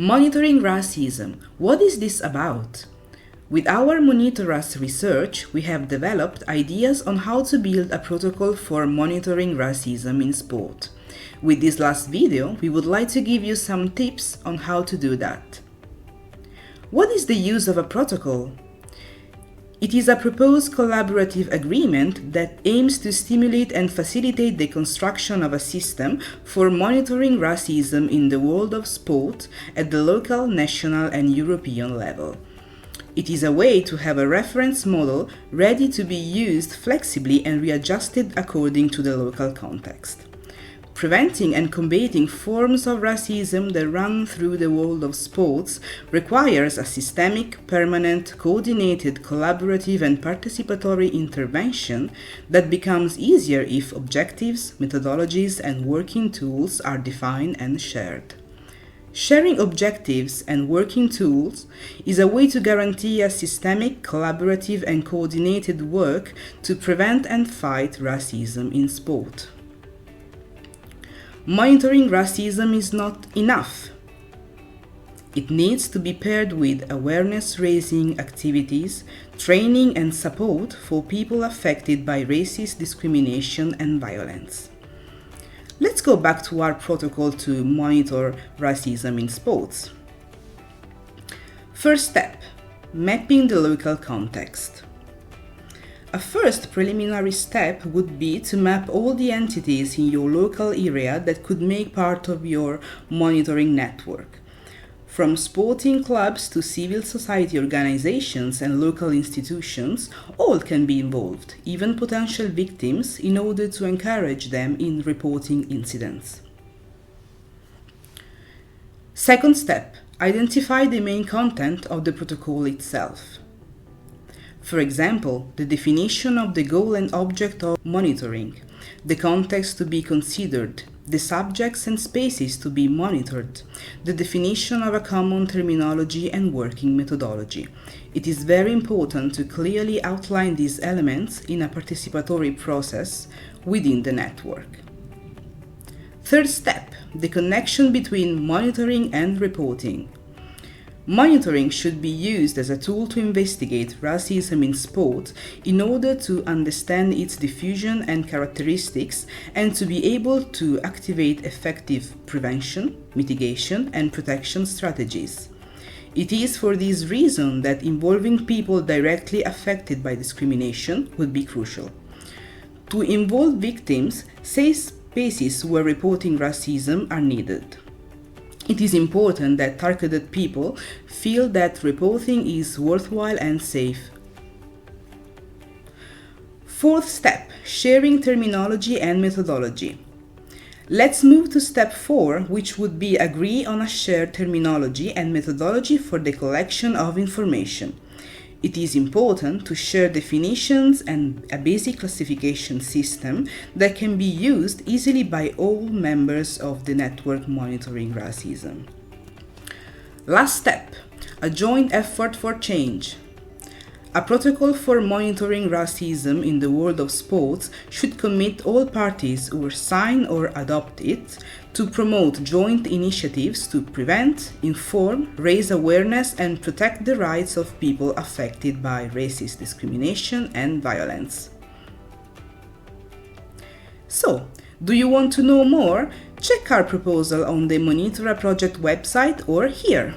Monitoring racism. What is this about? With our MONITORA's research, we have developed ideas on how to build a protocol for monitoring racism in sport. With this last video, we would like to give you some tips on how to do that. What is the use of a protocol? It is a proposed collaborative agreement that aims to stimulate and facilitate the construction of a system for monitoring racism in the world of sport at the local, national, and European level. It is a way to have a reference model ready to be used flexibly and readjusted according to the local context. Preventing and combating forms of racism that run through the world of sports requires a systemic, permanent, coordinated, collaborative and participatory intervention that becomes easier if objectives, methodologies and working tools are defined and shared. Sharing objectives and working tools is a way to guarantee a systemic, collaborative and coordinated work to prevent and fight racism in sport. Monitoring racism is not enough. It needs to be paired with awareness-raising activities, training and support for people affected by racist discrimination and violence. Let's go back to our protocol to monitor racism in sports. First step, mapping the local context. A first preliminary step would be to map all the entities in your local area that could make part of your monitoring network. From sporting clubs to civil society organizations and local institutions, all can be involved, even potential victims, in order to encourage them in reporting incidents. Second step, identify the main content of the protocol itself. For example, the definition of the goal and object of monitoring, the context to be considered, the subjects and spaces to be monitored, the definition of a common terminology and working methodology. It is very important to clearly outline these elements in a participatory process within the network. Third step, the connection between monitoring and reporting. Monitoring should be used as a tool to investigate racism in sport in order to understand its diffusion and characteristics and to be able to activate effective prevention, mitigation, and protection strategies. It is for this reason that involving people directly affected by discrimination would be crucial. To involve victims, safe spaces where reporting racism are needed. It is important that targeted people feel that reporting is worthwhile and safe. Fourth step, sharing terminology and methodology. Let's move to step 4, which would be agree on a shared terminology and methodology for the collection of information. It is important to share definitions and a basic classification system that can be used easily by all members of the network monitoring racism. Last step, a joint effort for change. A protocol for monitoring racism in the world of sports should commit all parties who sign or adopt it to promote joint initiatives to prevent, inform, raise awareness and protect the rights of people affected by racist discrimination and violence. So, do you want to know more? Check our proposal on the MONITORA project website or here.